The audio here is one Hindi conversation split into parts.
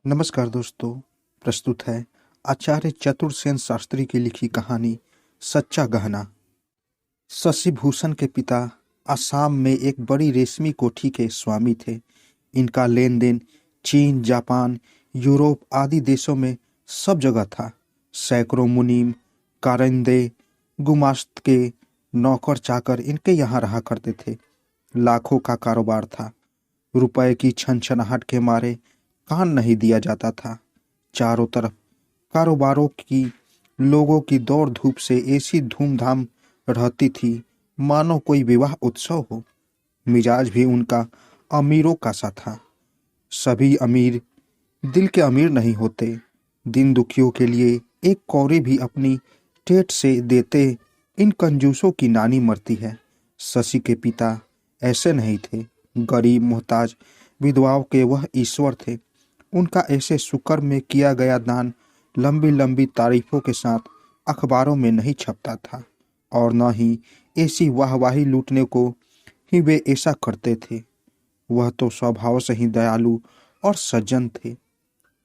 नमस्कार दोस्तों। प्रस्तुत है आचार्य चतुर्सेन शास्त्री की लिखी कहानी सच्चा गहना। शशि भूषण के पिता असम में एक बड़ी रेशमी कोठी के स्वामी थे। इनका लेन देन चीन, जापान, यूरोप आदि देशों में सब जगह था। सैकड़ों मुनीम, कारिंदे, गुमास्त के नौकर चाकर इनके यहाँ रहा करते थे। लाखों का कारोबार था। रुपए की छनछनाहट के मारे कान नहीं दिया जाता था। चारों तरफ कारोबारों की लोगों की दौड़ धूप से ऐसी धूमधाम रहती थी मानो कोई विवाह उत्सव हो। मिजाज भी उनका अमीरों का सा था। सभी अमीर दिल के अमीर नहीं होते। दिन दुखियों के लिए एक कौड़ी भी अपनी टेट से देते इन कंजूसों की नानी मरती है। शशि के पिता ऐसे नहीं थे। गरीब मोहताज विधवाओं के वह ईश्वर थे। उनका ऐसे शुक्र में किया गया दान लंबी लंबी तारीफों के साथ अखबारों में नहीं छपता था और न ही ऐसी वाहवाही लूटने को ही वे ऐसा करते थे। वह तो स्वभाव से ही दयालु और सज्जन थे।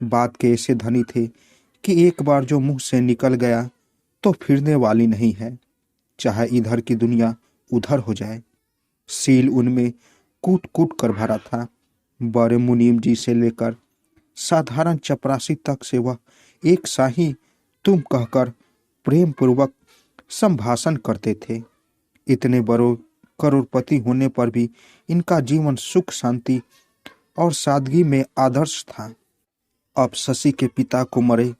बात के ऐसे धनी थे कि एक बार जो मुंह से निकल गया तो फिरने वाली नहीं है, चाहे इधर की दुनिया उधर हो जाए। सील उनमें कूट कूट कर भरा था। बड़े मुनीम जी से लेकर साधारण चपरासी तक से वह एक सा ही तुम कहकर प्रेम पूर्वक संभाषण करते थे। इतने बड़ों करोड़पति होने पर भी इनका जीवन सुख शांति और सादगी में आदर्श था। अब शशि के पिता को मरे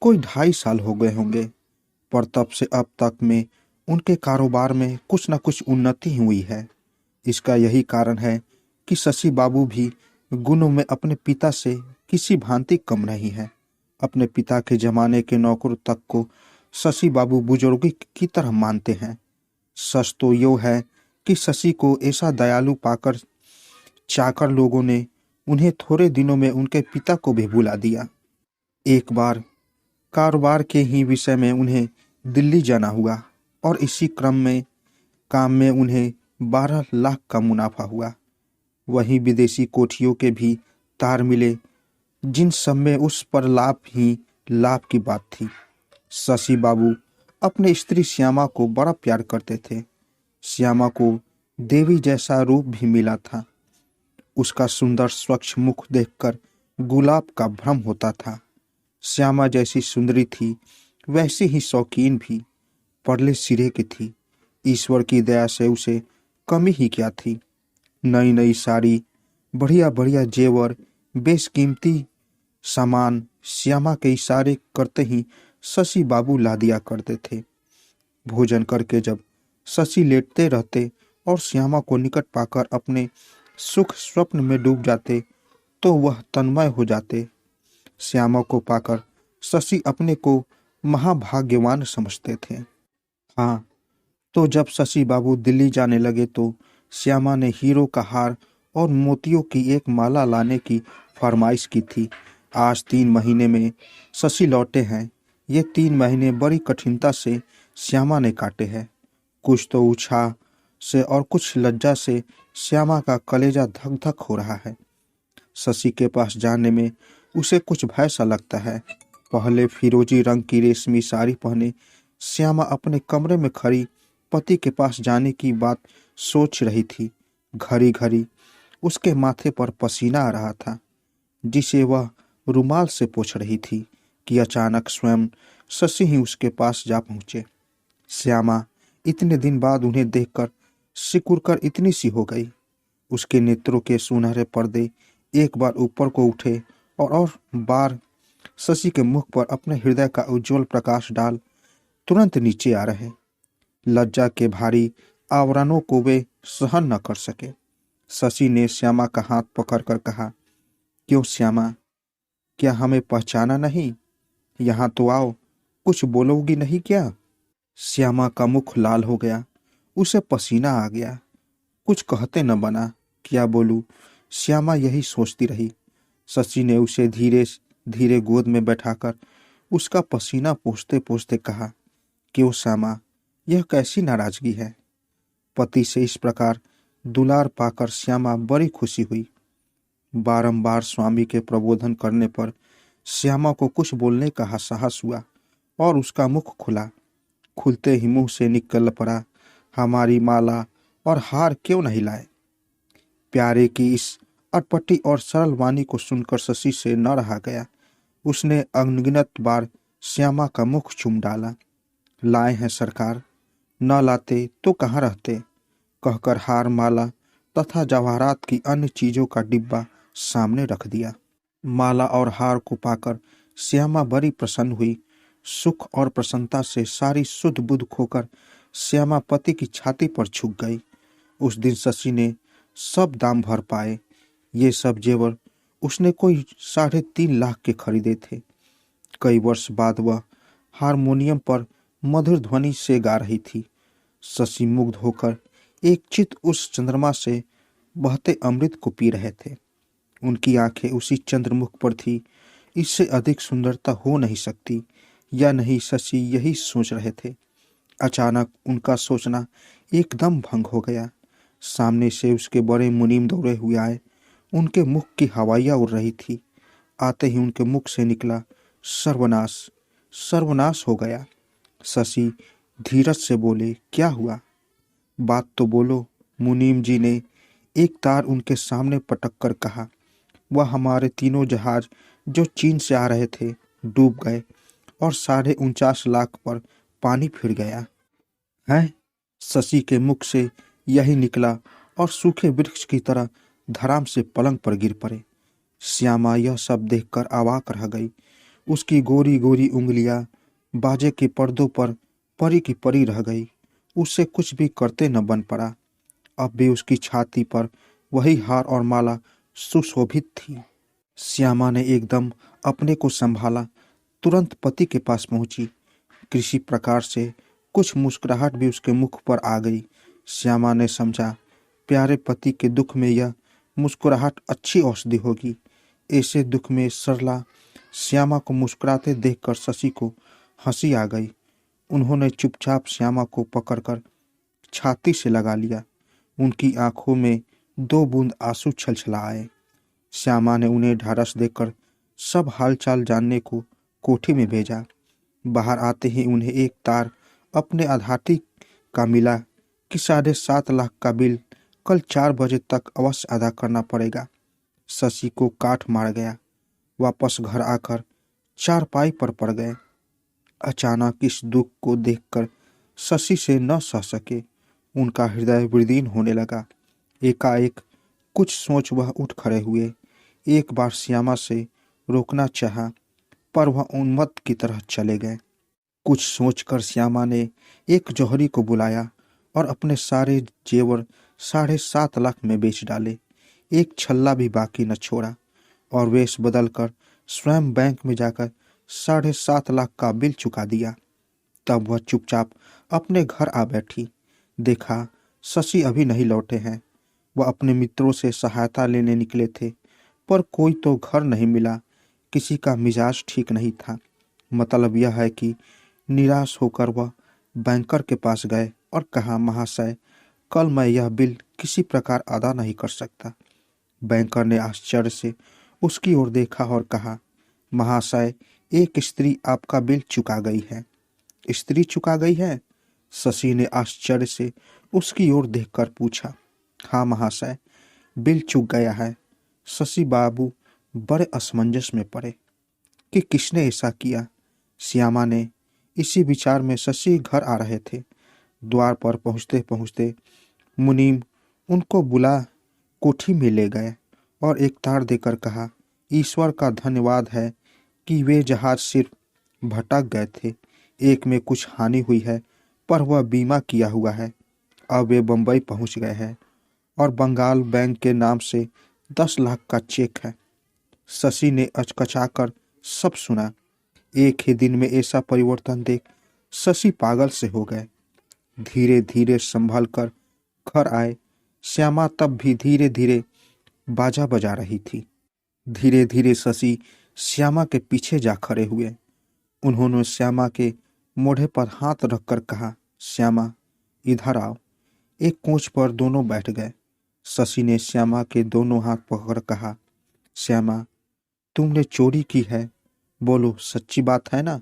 कोई 2.5 साल हो गए होंगे, पर तब से अब तक में उनके कारोबार में कुछ न कुछ उन्नति हुई है। इसका यही कारण है कि शशि बाबू भी गुणों में अपने पिता से किसी भांति कम नहीं है। अपने पिता के जमाने के नौकर तक को शशि बाबू बुजुर्गी की तरह मानते हैं। सच तो यो है कि शशि को ऐसा दयालु पाकर चाकर लोगों ने उन्हें थोड़े दिनों में उनके पिता को भी भुला दिया। एक बार कारोबार के ही विषय में उन्हें दिल्ली जाना हुआ और इसी क्रम में काम में उन्हें 12 लाख का मुनाफा हुआ। वहीं विदेशी कोठियों के भी तार मिले, जिन सब में उस पर लाभ ही लाभ की बात थी। शशि बाबू अपने स्त्री श्यामा को बड़ा प्यार करते थे। श्यामा को देवी जैसा रूप भी मिला था। उसका सुंदर स्वच्छ मुख देखकर गुलाब का भ्रम होता था। श्यामा जैसी सुंदरी थी वैसी ही शौकीन भी, परले सिरे की थी। ईश्वर की दया से उसे कमी ही क्या थी। नई नई साड़ी, बढ़िया बढ़िया जेवर, बेशकीमती सामान श्यामा के इशारे करते ही शशि बाबू ला दिया करते थे। भोजन करके जब शशि लेटते रहते और श्यामा को निकट पाकर अपने सुख स्वप्न में डूब जाते तो वह तन्मय हो जाते। श्यामा को पाकर शशि अपने को महाभाग्यवान समझते थे। हाँ, तो जब शशि बाबू दिल्ली जाने लगे तो श्यामा ने हीरो का हार और मोतियों की एक माला लाने की फरमाइश की थी। आज 3 महीने में शशि लौटे हैं। ये 3 महीने बड़ी कठिनता से श्यामा ने काटे हैं। कुछ तो उत्साह से और कुछ लज्जा से श्यामा का कलेजा धक धक हो रहा है। शशि के पास जाने में उसे कुछ भय सा लगता है। पहले फिरोजी रंग की रेशमी साड़ी पहने श्यामा अपने कमरे में खड़ी पति के पास जाने की बात सोच रही थी। घड़ी घड़ी उसके माथे पर पसीना आ रहा था, जिसे वह रुमाल से पोंछ रही थी कि अचानक स्वयं शशि ही उसके पास जा पहुंचे। श्यामा इतने दिन बाद उन्हें देखकर सिकुड़कर इतनी सी हो गई। उसके नेत्रों के सुनहरे पर्दे एक बार ऊपर को उठे और बार शशि के मुख पर अपने हृदय का उज्जवल प्रकाश डाल तुरंत नीचे आ रहे। लज्जा के भारी आवरणों को वे सहन न कर सके। शशि ने श्यामा का हाथ पकड़कर कहा, क्यों श्यामा, क्या हमें पहचाना नहीं? यहाँ तो आओ, कुछ बोलोगी नहीं क्या? श्यामा का मुख लाल हो गया। उसे पसीना आ गया। कुछ कहते न बना। क्या बोलूं? श्यामा यही सोचती रही। शशि ने उसे धीरे धीरे गोद में बैठाकर उसका पसीना पोंछते पोंछते कहा, क्यों श्यामा, यह कैसी नाराजगी है? पति से इस प्रकार दुलार पाकर श्यामा बड़ी खुशी हुई। बारंबार स्वामी के प्रबोधन करने पर श्यामा को कुछ बोलने का साहस हुआ और उसका मुख खुला। खुलते ही मुंह से निकल पड़ा, हमारी माला और हार क्यों नहीं लाए। प्यारे की इस अटपटी और सरल वाणी को सुनकर शशि से न रहा गया। उसने अनगिनत बार श्यामा का मुख चूम डाला। लाए हैं सरकार, न लाते तो कहाँ रहते, कहकर हार, माला तथा जवाहरात की अन्य चीजों का डिब्बा सामने रख दिया। माला और हार को पाकर श्यामा बड़ी प्रसन्न हुई। सुख और प्रसन्नता से सारी सुध बुध खोकर श्यामा पति की छाती पर झुक गई। उस दिन शशि ने सब दाम भर पाए। ये सब जेवर उसने कोई 3.5 लाख के खरीदे थे। कई वर्ष बाद वह हारमोनियम पर मधुर ध्वनि से गा रही थी। शशि मुग्ध होकर एक चित उस चंद्रमा से बहते अमृत को पी रहे थे। उनकी आंखें उसी चंद्रमुख पर थी। इससे अधिक सुंदरता हो नहीं सकती, या नहीं, शशि यही सोच रहे थे। अचानक उनका सोचना एकदम भंग हो गया। सामने से उसके बड़े मुनीम दौड़े हुए आए। उनके मुख की हवाइयाँ उड़ रही थी। आते ही उनके मुख से निकला, सर्वनाश, सर्वनाश हो गया। शशि धीरज से बोले, क्या हुआ, बात तो बोलो। मुनीम जी ने एक तार उनके सामने पटक कर कहा, वह हमारे 3 जहाज जो चीन से आ रहे थे डूब गए और 49.5 लाख पर पानी फिर गया है। शशि के मुख से यही निकला और सूखे वृक्ष की तरह धड़ाम से पलंग पर गिर पड़े। श्यामा यह सब देखकर अवाक रह गई। उसकी गोरी गोरी उंगलियां बाजे के पर्दों पर परी की परी रह गई। उससे कुछ भी करते न बन पड़ा। अब भी उसकी छाती पर वही हार और माला सुशोभित थी। श्यामा ने एकदम अपने को संभाला, तुरंत पति के पास पहुंची। किसी प्रकार से कुछ मुस्कुराहट भी उसके मुख पर आ गई। श्यामा ने समझा, प्यारे पति के दुख में यह मुस्कुराहट अच्छी औषधि होगी। ऐसे दुख में सरला श्यामा को मुस्कुराते देखकर शशि को हंसी आ गई। उन्होंने चुपचाप श्यामा को पकड़कर छाती से लगा लिया। उनकी आंखों में 2 बूंद आंसू छलछला आए। श्यामा ने उन्हें ढाढ़स देकर सब हालचाल जानने को कोठी में भेजा। बाहर आते ही उन्हें एक तार अपने आधाती का मिला कि 7.5 लाख का बिल कल 4 बजे तक अवश्य अदा करना पड़ेगा। शशि को काठ मार गया। वापस घर आकर चारपाई पर पड़ गए। अचानक इस दुख को देखकर शशि से न सह सके। उनका हृदय विदीर्ण होने लगा। एकाएक कुछ सोच वह उठ खड़े हुए। एक बार श्यामा से रोकना चाहा, पर वह उन्मत्त की तरह चले गए। कुछ सोचकर श्यामा ने एक जौहरी को बुलाया और अपने सारे जेवर 7.5 लाख में बेच डाले। एक छल्ला भी बाकी न छोड़ा और वेश बदलकर स्वयं बैंक में जाकर 7.5 लाख का बिल चुका दिया। तब वह चुपचाप अपने घर आ बैठी। देखा शशि अभी नहीं लौटे हैं। वह अपने मित्रों से सहायता लेने निकले थे, पर कोई तो घर नहीं मिला। किसी का मिजाज ठीक नहीं था। मतलब यह है कि निराश होकर वह बैंकर के पास गए और कहा, महाशय, कल मैं यह बिल किसी प्रकार अदा नहीं कर सकता। बैंकर ने आश्चर्य से उसकी ओर देखा और कहा, महाशय, एक स्त्री आपका बिल चुका गई है। स्त्री चुका गई है? शशि ने आश्चर्य से उसकी ओर देखकर पूछा। हाँ महाशय, बिल चुक गया है। शशि बाबू बड़े असमंजस में पड़े कि किसने ऐसा किया। श्यामा ने इसी विचार में शशि घर आ रहे थे। द्वार पर पहुँचते पहुँचते मुनीम उनको बुला कोठी में ले गए और एक तार देकर कहा, ईश्वर का धन्यवाद है कि वे जहाज सिर्फ भटक गए थे। एक में कुछ हानि हुई है, पर वह बीमा किया हुआ है। अब वे बंबई पहुंच गए हैं और बंगाल बैंक के नाम से 10 लाख का चेक है। शशि ने अचकचाकर सब सुना। एक ही दिन में ऐसा परिवर्तन देख शशि पागल से हो गए। धीरे धीरे संभल कर घर आए। श्यामा तब भी धीरे धीरे बाजा बजा रही थी। धीरे धीरे शशि श्यामा के पीछे जा खड़े हुए। उन्होंने श्यामा के मोढ़े पर हाथ रखकर कहा, श्यामा, इधर आओ। एक कोच पर दोनों बैठ गए। शशि ने श्यामा के दोनों हाथ पकड़ कहा, श्यामा, तुमने चोरी की है, बोलो सच्ची बात है ना?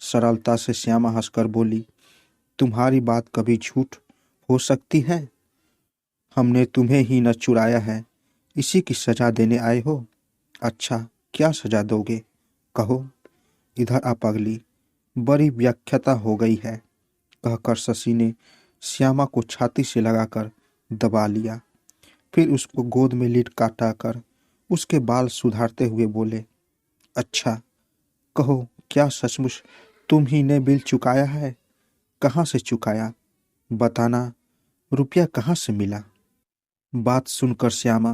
सरलता से श्यामा हंसकर बोली, तुम्हारी बात कभी झूठ हो सकती है? हमने तुम्हें ही न चुराया है, इसी की सजा देने आए हो? अच्छा, क्या सजा दोगे? कहो। इधर आ पगली, बड़ी व्याख्याता हो गई है, कहकर शशि ने श्यामा को छाती से लगाकर दबा लिया। फिर उसको गोद में लिटकाटा कर उसके बाल सुधारते हुए बोले, अच्छा, कहो, क्या सचमुच तुम ही ने बिल चुकाया है? कहाँ से चुकाया? बताना, रुपया कहाँ से मिला? बात सुनकर श्यामा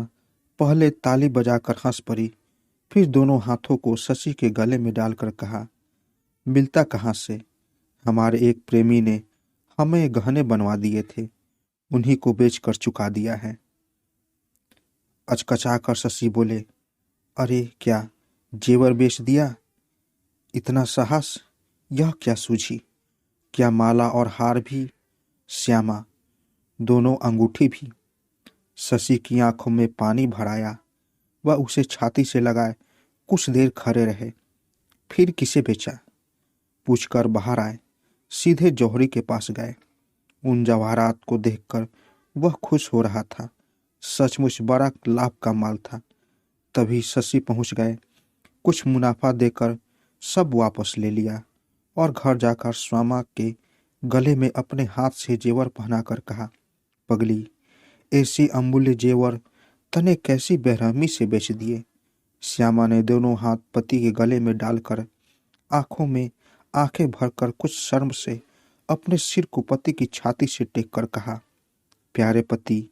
पहले ताली बजाकर हंस पड़ी, फिर दोनों हाथों को शशि के गले में डालकर कहा, मिलता कहाँ से? हमारे एक प्रेमी ने हमें गहने बनवा दिए थे, उन्हीं को बेचकर चुका दिया है। अचकचाकर शशि बोले, अरे क्या जेवर बेच दिया? इतना साहस? यह क्या सूझी? क्या माला और हार भी? श्यामा, दोनों अंगूठी भी। शशि की आंखों में पानी भर आया। वह उसे छाती से लगाए कुछ देर खड़े रहे। फिर किसे बेचा पूछकर बाहर आए। सीधे जौहरी के पास गए। उन जवाहरात को देखकर वह खुश हो रहा था। सचमुच बड़ा लाभ का माल था। तभी शशि पहुंच गए। कुछ मुनाफा देकर सब वापस ले लिया और घर जाकर श्यामा के गले में अपने हाथ से जेवर पहनाकर कहा, पगली, ऐसी अमूल्य जेवर तने कैसी बेरहमी से बेच दिए? श्यामा ने दोनों हाथ पति के गले में डालकर आंखों में आंखें भरकर कुछ शर्म से अपने सिर को पति की छाती से टेक कर कहा, प्यारे पति,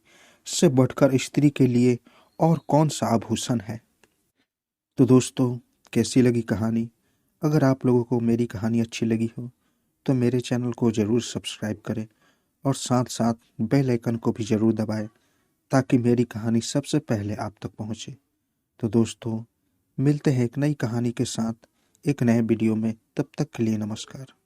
से बढ़कर स्त्री के लिए और कौन सा आभूषण है? तो दोस्तों, कैसी लगी कहानी? अगर आप लोगों को मेरी कहानी अच्छी लगी हो तो मेरे चैनल को ज़रूर सब्सक्राइब करें और साथ साथ बेल आइकन को भी ज़रूर दबाएं ताकि मेरी कहानी सबसे पहले आप तक पहुंचे। तो दोस्तों, मिलते हैं एक नई कहानी के साथ एक नए वीडियो में। तब तक के लिए नमस्कार।